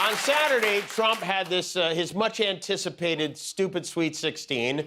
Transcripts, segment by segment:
On Saturday, Trump had this, his much-anticipated stupid Sweet 16,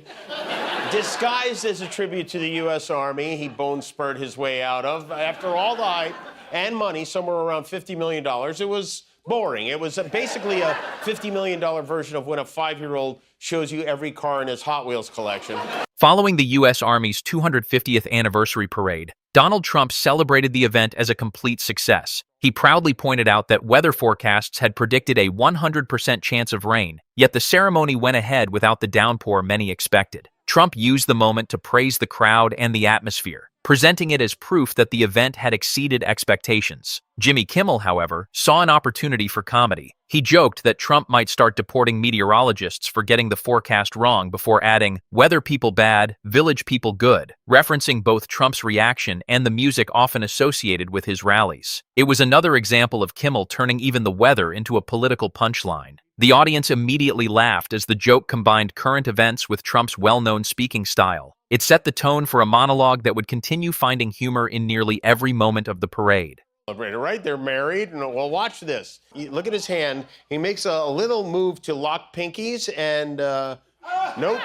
disguised as a tribute to the U.S. Army he bone-spurred his way out of. After all the hype and money, somewhere around $50 million, it was boring. It was basically a $50 million version of when a 5-year-old shows you every car in his Hot Wheels collection. Following the U.S. Army's 250th anniversary parade, Donald Trump celebrated the event as a complete success. He proudly pointed out that weather forecasts had predicted a 100% chance of rain, yet the ceremony went ahead without the downpour many expected. Trump used the moment to praise the crowd and the atmosphere, presenting it as proof that the event had exceeded expectations. Jimmy Kimmel, however, saw an opportunity for comedy. He joked that Trump might start deporting meteorologists for getting the forecast wrong before adding, "Weather people bad, village people good," referencing both Trump's reaction and the music often associated with his rallies. It was another example of Kimmel turning even the weather into a political punchline. The audience immediately laughed as the joke combined current events with Trump's well-known speaking style. It set the tone for a monologue that would continue finding humor in nearly every moment of the parade. Right? They're married. Well, watch this. Look at his hand. He makes a little move to lock pinkies, and nope.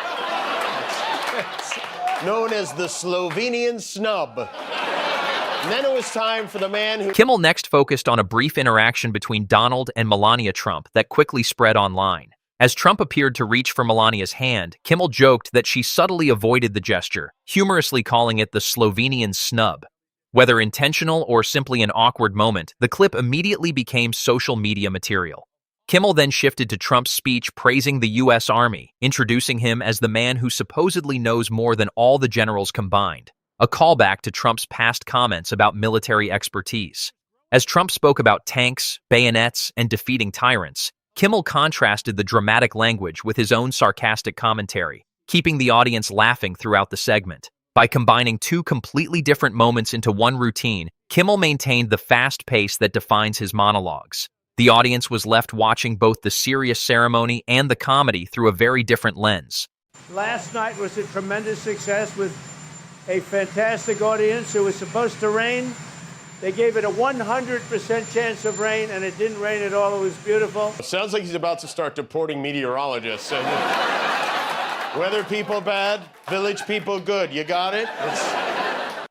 It's known as the Slovenian snub. And then it was time for the man who... Kimmel next focused on a brief interaction between Donald and Melania Trump that quickly spread online. As Trump appeared to reach for Melania's hand, Kimmel joked that she subtly avoided the gesture, humorously calling it the Slovenian snub. Whether intentional or simply an awkward moment, the clip immediately became social media material. Kimmel then shifted to Trump's speech praising the U.S. Army, introducing him as the man who supposedly knows more than all the generals combined, a callback to Trump's past comments about military expertise. As Trump spoke about tanks, bayonets, and defeating tyrants, Kimmel contrasted the dramatic language with his own sarcastic commentary, keeping the audience laughing throughout the segment. By combining two completely different moments into one routine, Kimmel maintained the fast pace that defines his monologues. The audience was left watching both the serious ceremony and the comedy through a very different lens. Last night was a tremendous success with a fantastic audience. It was supposed to rain. They gave it a 100% chance of rain, and it didn't rain at all. It was beautiful. Sounds like he's about to start deporting meteorologists. Weather people bad, village people good. You got it?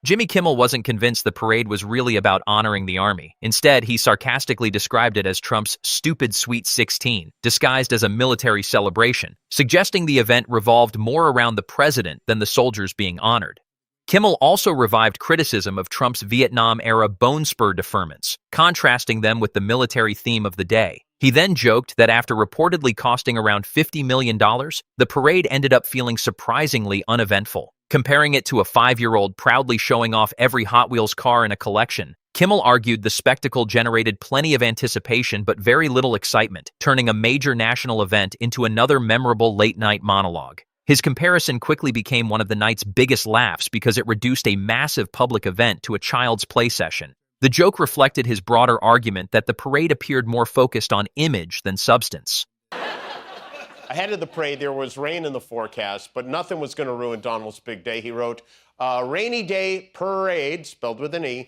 Jimmy Kimmel wasn't convinced the parade was really about honoring the Army. Instead, he sarcastically described it as Trump's stupid Sweet 16, disguised as a military celebration, suggesting the event revolved more around the president than the soldiers being honored. Kimmel also revived criticism of Trump's Vietnam-era bone spur deferments, contrasting them with the military theme of the day. He then joked that after reportedly costing around $50 million, the parade ended up feeling surprisingly uneventful. Comparing it to a 5-year-old proudly showing off every Hot Wheels car in a collection, Kimmel argued the spectacle generated plenty of anticipation but very little excitement, turning a major national event into another memorable late-night monologue. His comparison quickly became one of the night's biggest laughs because it reduced a massive public event to a child's play session. The joke reflected his broader argument that the parade appeared more focused on image than substance. Ahead of the parade, there was rain in the forecast, but nothing was going to ruin Donald's big day. He wrote, "Rainy day parade," spelled with an E,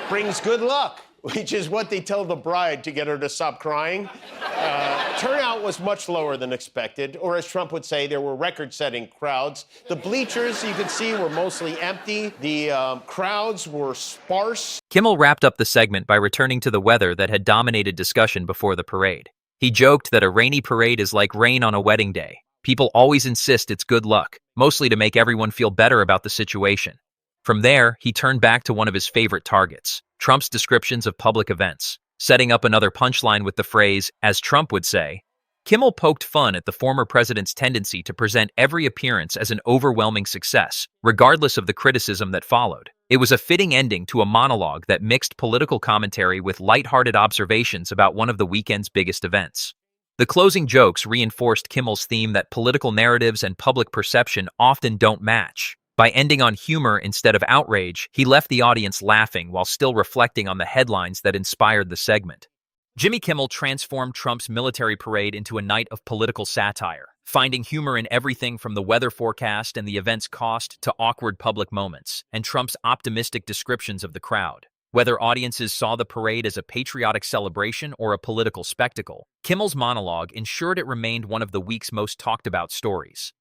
"brings good luck," which is what they tell the bride to get her to stop crying. Turnout was much lower than expected, or as Trump would say, there were record-setting crowds. The bleachers, you could see, were mostly empty. The crowds were sparse. Kimmel wrapped up the segment by returning to the weather that had dominated discussion before the parade. He joked that a rainy parade is like rain on a wedding day. People always insist it's good luck, mostly to make everyone feel better about the situation. From there, he turned back to one of his favorite targets, Trump's descriptions of public events, setting up another punchline with the phrase, "as Trump would say." Kimmel poked fun at the former president's tendency to present every appearance as an overwhelming success, regardless of the criticism that followed. It was a fitting ending to a monologue that mixed political commentary with lighthearted observations about one of the weekend's biggest events. The closing jokes reinforced Kimmel's theme that political narratives and public perception often don't match. By ending on humor instead of outrage, he left the audience laughing while still reflecting on the headlines that inspired the segment. Jimmy Kimmel transformed Trump's military parade into a night of political satire, finding humor in everything from the weather forecast and the event's cost to awkward public moments, and Trump's optimistic descriptions of the crowd. Whether audiences saw the parade as a patriotic celebration or a political spectacle, Kimmel's monologue ensured it remained one of the week's most talked about stories.